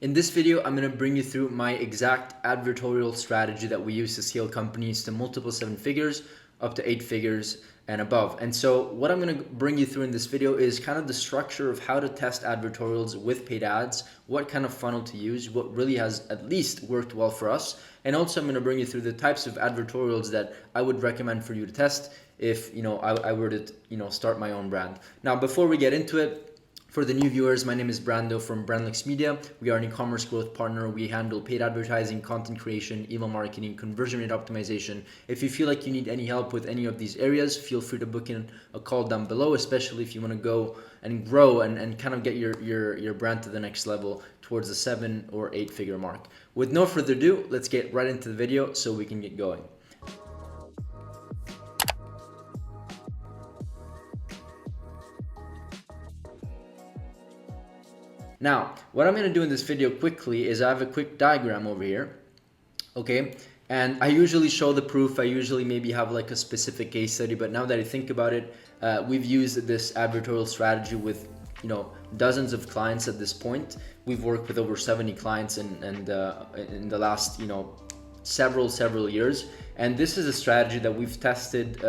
In this video, I'm going to bring you through my exact advertorial strategy that we use to scale companies to multiple 7 figures, up to 8 figures and above. And so what I'm going to bring you through in this video is kind of the structure of how to test advertorials with paid ads, what kind of funnel to use, what really has at least worked well for us. And also I'm going to bring you through the types of advertorials that I would recommend for you to test if I were to start my own brand. Now, before we get into it, for the new viewers, my name is Brando from Brandlix Media. We are an e-commerce growth partner. We handle paid advertising, content creation, email marketing, conversion rate optimization. If you feel like you need any help with any of these areas, feel free to book in a call down below, especially if you want to go and grow and kind of get your brand to the next level towards the 7 or 8 figure mark. With no further ado, let's get right into the video so we can get going. Now, what I'm going to do in this video quickly is I have a quick diagram over here, okay? And I usually show the proof. I usually maybe have like a specific case study, but now that I think about it, we've used this advertorial strategy with dozens of clients at this point. We've worked with over 70 clients in the last several years, and this is a strategy that we've tested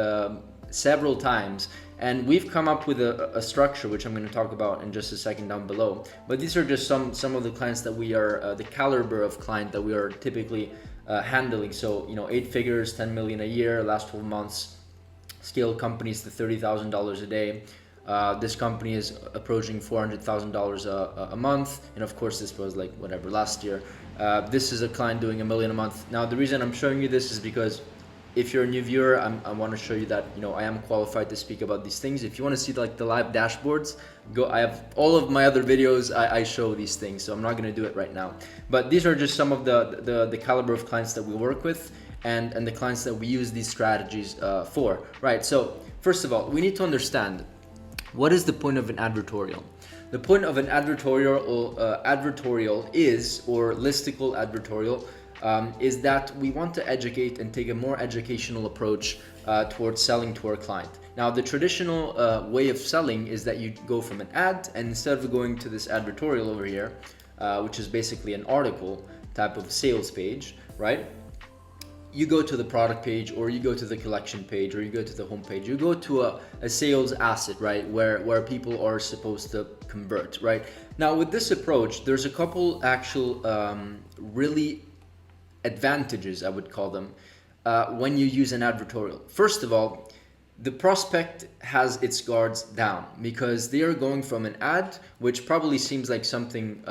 several times, and we've come up with a structure which I'm going to talk about in just a second down below. But these are just some of the clients that we are the caliber of client that we are typically handling. So 8 figures, 10 million a year, last 12 months, scale companies to $30,000 a day. This company is approaching $400,000 a month, and of course this was like whatever last year. This is a client doing $1 million a month. Now the reason I'm showing you this is because if you're a new viewer, I want to show you that I am qualified to speak about these things. If you want to see like the live dashboards, I have all of my other videos. I show these things, so I'm not going to do it right now. But these are just some of the caliber of clients that we work with and the clients that we use these strategies for. Right. So first of all, we need to understand what is the point of an advertorial. The point of an advertorial is, or listicle advertorial, is that we want to educate and take a more educational approach towards selling to our client. Now, the traditional way of selling is that you go from an ad, and instead of going to this advertorial over here, which is basically an article type of sales page, right? You go to the product page, or you go to the collection page, or you go to the home page. You go to a sales asset, right, where people are supposed to convert, right? Now, with this approach, there's a couple actual really advantages, I would call them, when you use an advertorial. First of all, the prospect has its guards down because they are going from an ad, which probably seems like something,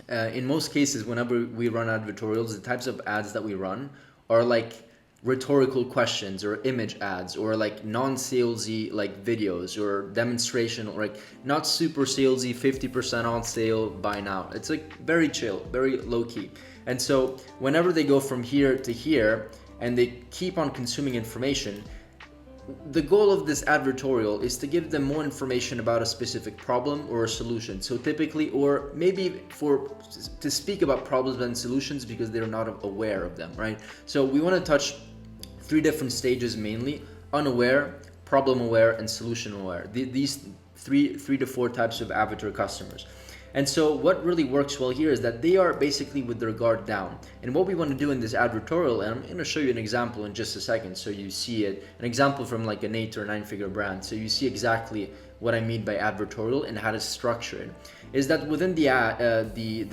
in most cases, whenever we run advertorials, the types of ads that we run are like rhetorical questions or image ads or like non-salesy like videos or demonstration, or like not super salesy, 50% on sale, buy now. It's like very chill, very low key. And so whenever they go from here to here and they keep on consuming information, the goal of this advertorial is to give them more information about a specific problem or a solution. So typically, or maybe to speak about problems and solutions because they're not aware of them, right? So we want to touch 3 different stages mainly: unaware, problem aware, and solution aware. These three to 4 types of avatar customers. And so what really works well here is that they are basically with their guard down. And what we want to do in this advertorial, and I'm going to show you an example in just a second so you see it, an example from like an 8 or 9 figure brand, so you see exactly what I mean by advertorial and how to structure it, is that within the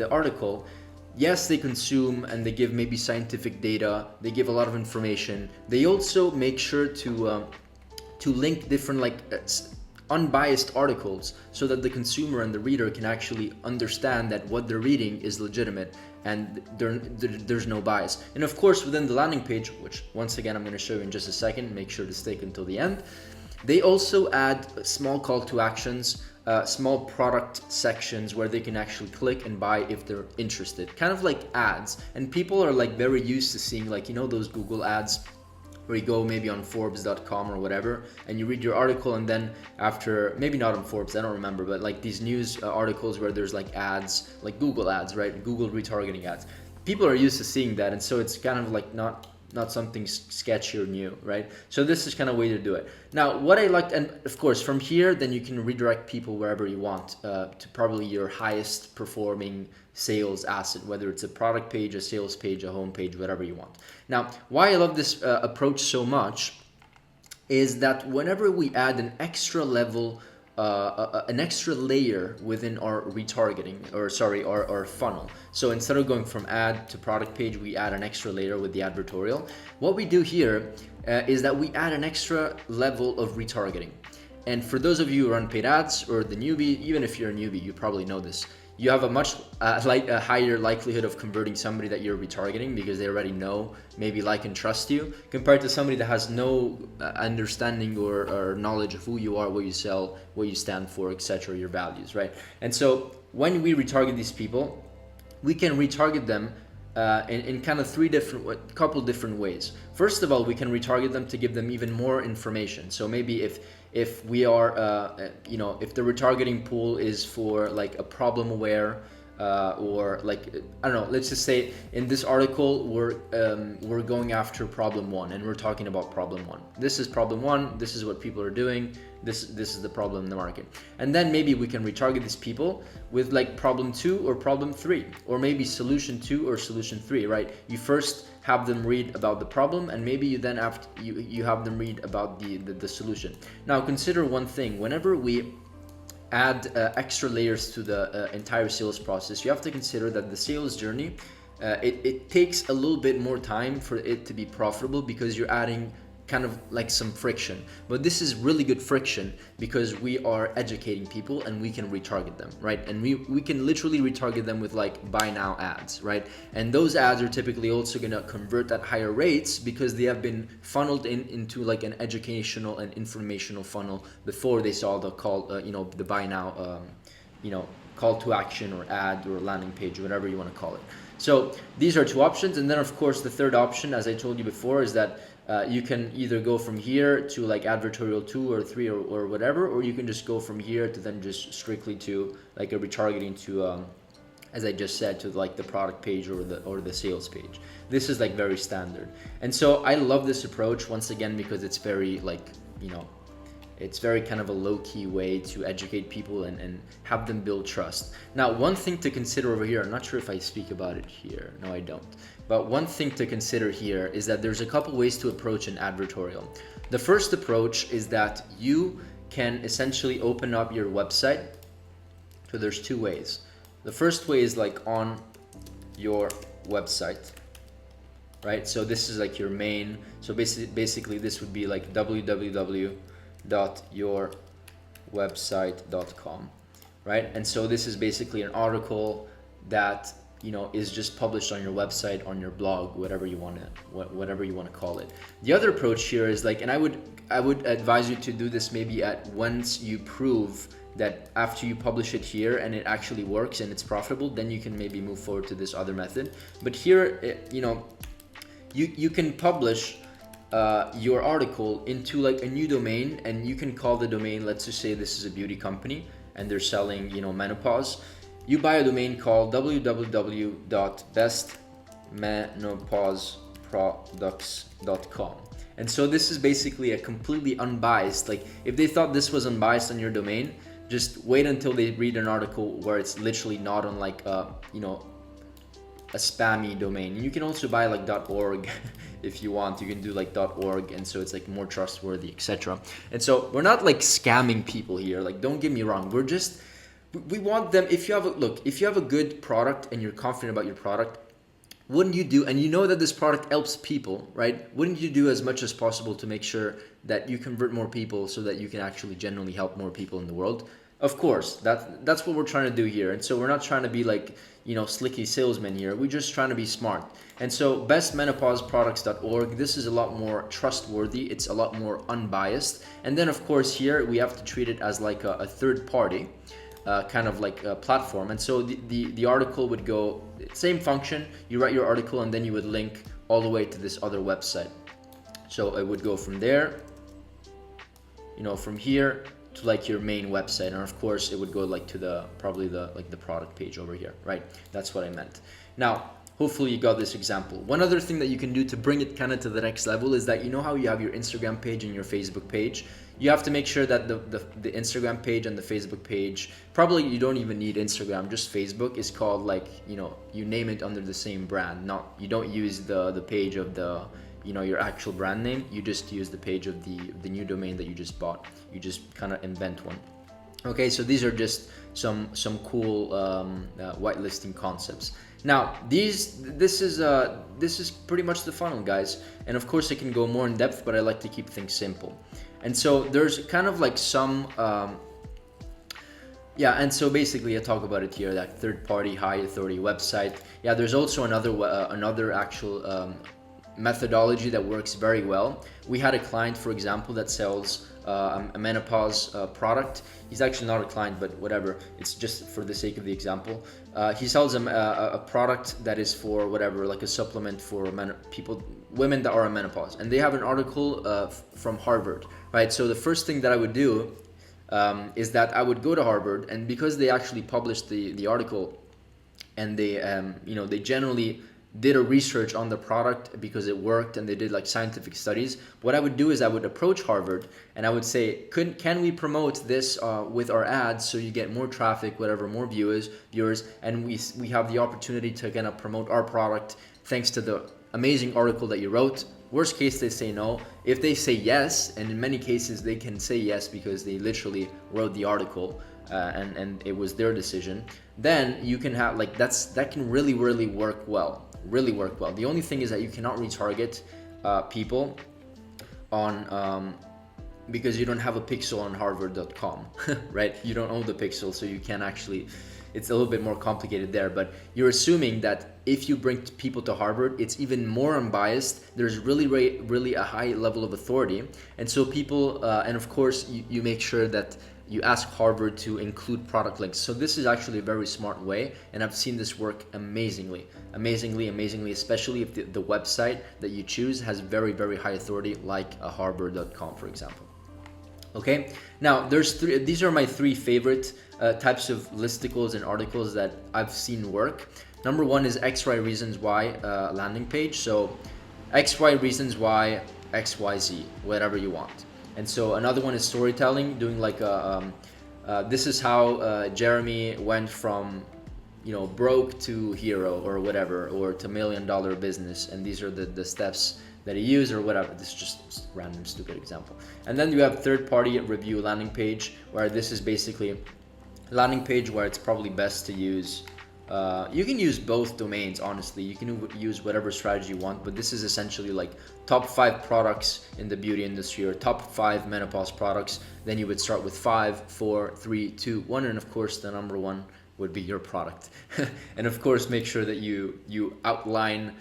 article, yes, they consume and they give maybe scientific data, they give a lot of information. They also make sure to link different unbiased articles so that the consumer and the reader can actually understand that what they're reading is legitimate and there's no bias. And of course, within the landing page, which once again I'm going to show you in just a second, make sure to stick until the end, they also add small call to actions, small product sections where they can actually click and buy if they're interested, kind of like ads. And people are like very used to seeing like those Google ads where you go maybe on Forbes.com or whatever, and you read your article, and then after, maybe not on Forbes, I don't remember, but like these news articles where there's like ads, like Google ads, right? Google retargeting ads. People are used to seeing that, and so it's kind of like not not something sketchy or new, right? So this is kind of way to do it. Now, what I liked, and of course from here, then you can redirect people wherever you want to probably your highest performing sales asset, whether it's a product page, a sales page, a home page, whatever you want. Now, why I love this approach so much is that whenever we add an extra level, an extra layer within our retargeting, or sorry, our funnel. So instead of going from ad to product page, we add an extra layer with the advertorial. What we do here is that we add an extra level of retargeting. And for those of you who run paid ads or the newbie, even if you're a newbie, you probably know this. You have a much a higher likelihood of converting somebody that you're retargeting because they already know, maybe like and trust you, compared to somebody that has no understanding or knowledge of who you are, what you sell, what you stand for, etc., your values, right? And so when we retarget these people, we can retarget them in kind of couple different ways. First of all, we can retarget them to give them even more information. So maybe if we are, if the retargeting pool is for like a problem aware, or like, I don't know, let's just say in this article, we're going after problem one and we're talking about problem one. This is problem one, this is what people are doing, this is the problem in the market. And then maybe we can retarget these people with like problem two or problem three, or maybe solution two or solution three, right? You first have them read about the problem, and maybe you then you have them read about the solution. Now consider one thing: whenever we add extra layers to the entire sales process, you have to consider that the sales journey, it takes a little bit more time for it to be profitable, because you're adding kind of like some friction. But this is really good friction because we are educating people and we can retarget them, right? And we can literally retarget them with like buy now ads, right? And those ads are typically also gonna convert at higher rates because they have been funneled into like an educational and informational funnel before they saw the call, the buy now, call to action or ad or landing page, whatever you want to call it. So these are two options. And then of course the third option, as I told you before, is that you can either go from here to like advertorial 2 or 3 or whatever, or you can just go from here to then just strictly to like a retargeting to, as I just said, to like the product page or the sales page. This is like very standard. And so I love this approach once again because it's very like, it's very kind of a low-key way to educate people and have them build trust. Now, one thing to consider over here, I'm not sure if I speak about it here. No, I don't. But one thing to consider here is that there's a couple ways to approach an advertorial. The first approach is that you can essentially open up your website. So there's two ways. The first way is like on your website, right? So this is like your main. So basically this would be like www.yourwebsite.com, right? And so this is basically an article that is just published on your website, on your blog, whatever you want to call it. The other approach here is like, and I would advise you to do this maybe once you prove that after you publish it here and it actually works and it's profitable, then you can maybe move forward to this other method. But here, you can publish your article into like a new domain, and you can call the domain, let's just say this is a beauty company and they're selling menopause. You buy a domain called www.bestmenopauseproducts.com. And so this is basically a completely unbiased, like if they thought this was unbiased on your domain, just wait until they read an article where it's literally not on like a spammy domain. And you can also buy like .org if you want. You can do like .org, and so it's like more trustworthy, etc. And so we're not like scamming people here, like don't get me wrong. We want them, if you have a good product and you're confident about your product, wouldn't you do, and you know that this product helps people, right? Wouldn't you do as much as possible to make sure that you convert more people so that you can actually genuinely help more people in the world? Of course, that's what we're trying to do here. And so we're not trying to be like, slicky salesmen here. We're just trying to be smart. And so bestmenopauseproducts.org, this is a lot more trustworthy. It's a lot more unbiased. And then of course here we have to treat it as like a third party. Kind of like a platform. And so the article would go, same function, you write your article and then you would link all the way to this other website. So it would go from there, from here to like your main website. And of course it would go like to probably the product page over here, right? That's what I meant. Now, hopefully you got this example. One other thing that you can do to bring it kind of to the next level is that, you know how you have your Instagram page and your Facebook page? You have to make sure that the Instagram page and the Facebook page, probably you don't even need Instagram, just Facebook is called, like, you know, you name it under the same brand. Not, you don't use the page of the, you know, your actual brand name. You just use the page of the new domain that you just bought. You just kind of invent one. Okay, so these are just some cool whitelisting concepts. Now, this is pretty much the funnel, guys. And of course, it can go more in depth, but I like to keep things simple. And so there's kind of like some, and so basically I talk about it here, that third-party high authority website. Yeah, there's also another actual methodology that works very well. We had a client, for example, that sells a menopause product. He's actually not a client, but whatever, it's just for the sake of the example. He sells a product that is for whatever, like a supplement for women that are in menopause, and they have an article from Harvard, right? So the first thing that I would do is that I would go to Harvard, and because they actually published the article, and they generally did a research on the product because it worked, and they did like scientific studies. What I would do is I would approach Harvard and I would say, can we promote this with our ads, so you get more traffic, whatever, more viewers, and we have the opportunity to kind of promote our product thanks to the amazing article that you wrote. Worst case, they say no. If they say yes, and in many cases they can say yes because they literally wrote the article, and it was their decision, then you can have like that can really work well. The only thing is that you cannot retarget people on because you don't have a pixel on harvard.com, right? You don't own the pixel, so you can't actually, it's a little bit more complicated there, but you're assuming that if you bring people to Harvard, it's even more unbiased. There's really a high level of authority, and so people and of course you make sure that you ask Harvard to include product links. So this is actually a very smart way, and I've seen this work amazingly, especially if the website that you choose has very high authority, like a harvard.com, for example. Okay, now these are my three favorite types of listicles and articles that I've seen work. Number one is XY reasons why landing page. So XY reasons why XYZ, whatever you want. And so another one is storytelling, doing like this is how Jeremy went from, broke to hero or whatever, or to $1 million business, and these are the steps that he used or whatever. This is just random stupid example. And then you have third-party review landing page, where this is basically landing page where it's probably best to use. You can use both domains, honestly. You can use whatever strategy you want, but this is essentially like top 5 products in the beauty industry, or top 5 menopause products. Then you would start with 5, 4, 3, 2, 1, and of course the number one would be your product. And of course, make sure that you outline.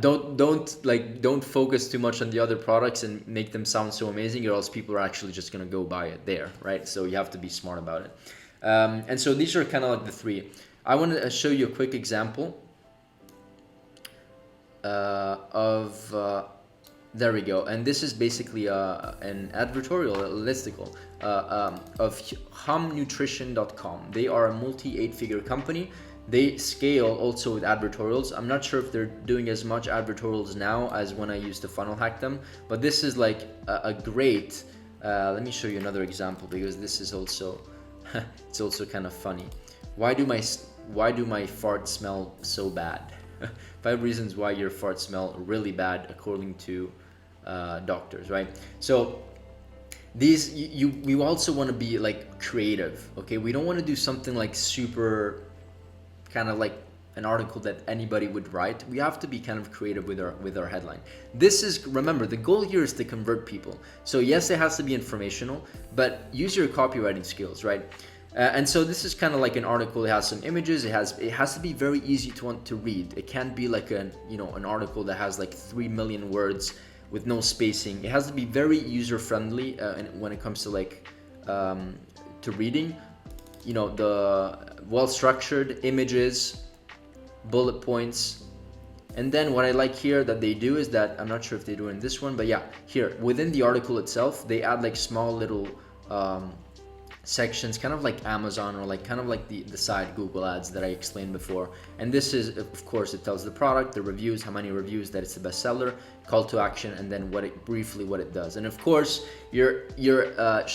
Don't focus too much on the other products and make them sound so amazing, or else people are actually just gonna go buy it there, right? So you have to be smart about it. And so these are kind of like the three. I want to show you a quick example there we go. And this is basically an advertorial, a listicle of humnutrition.com. They are a multi-8-figure company. They scale also with advertorials. I'm not sure if they're doing as much advertorials now as when I used to funnel hack them, but this is like a great, let me show you another example, because this is also, it's also kind of funny. Why do my farts smell so bad? 5 reasons why your farts smell really bad according to doctors, right? So these, we also want to be like creative, okay? We don't want to do something like super kind of like an article that anybody would write. We have to be kind of creative with our headline. This is, remember, the goal here is to convert people. So yes, it has to be informational, but use your copywriting skills, right? And so this is kind of like an article. It has some images. It has to be very easy to want to read. It can't be like an article that has like 3 million words with no spacing. It has to be very user friendly when it comes to like to reading. The well structured images, bullet points. And then what I like here that they do is that, I'm not sure if they do it in this one, but yeah, here within the article itself, they add like small little sections, kind of like Amazon, or like kind of like the side Google ads that I explained before. And this is, of course, it tells the product, the reviews, how many reviews, that it's the best seller, call to action, and then briefly what it does. And of course, you're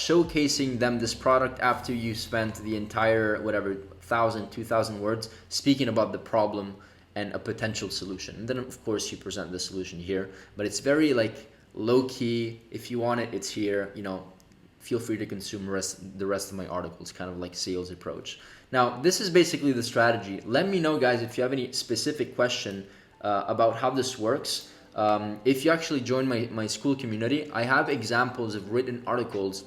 showcasing them this product after you spent the entire 1,000, 2,000 words speaking about the problem and a potential solution. And then of course you present the solution here, but it's very like low key. If you want it, it's here. Feel free to consume the rest of my articles, kind of like sales approach. Now, this is basically the strategy. Let me know, guys, if you have any specific question about how this works. If you actually join my school community, I have examples of written articles,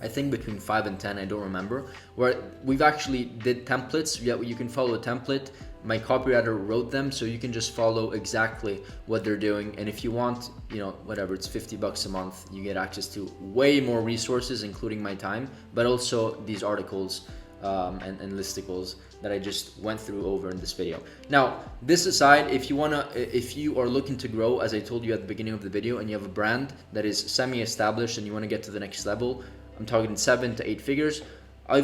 I think between 5 and 10, I don't remember, where we've actually did templates. You can follow a template. My copywriter wrote them, so you can just follow exactly what they're doing. And if you want, it's $50 a month, you get access to way more resources, including my time, but also these articles and listicles that I just went through over in this video. Now, this aside, if you are looking to grow, as I told you at the beginning of the video, and you have a brand that is semi-established and you want to get to the next level, I'm talking 7 to 8 figures,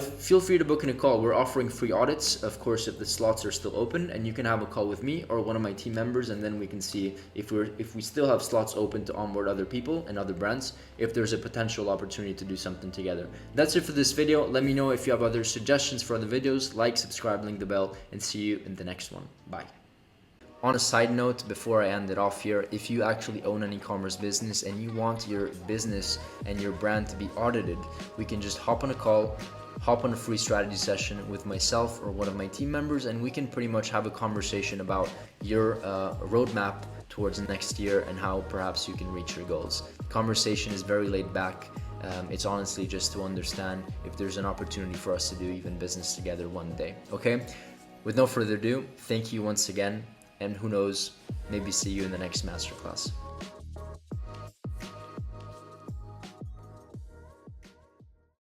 feel free to book in a call. We're offering free audits, of course, if the slots are still open, and you can have a call with me or one of my team members, and then we can see if we still have slots open to onboard other people and other brands, if there's a potential opportunity to do something together. That's it for this video. Let me know if you have other suggestions for other videos. Like, subscribe, link the bell, and see you in the next one. Bye. On a side note, before I end it off here, if you actually own an e-commerce business and you want your business and your brand to be audited, we can just hop on a call, hop on a free strategy session with myself or one of my team members, and we can pretty much have a conversation about your roadmap towards next year and how perhaps you can reach your goals. The conversation is very laid back. It's honestly just to understand if there's an opportunity for us to do even business together one day. Okay? With no further ado, thank you once again, and who knows, maybe see you in the next masterclass.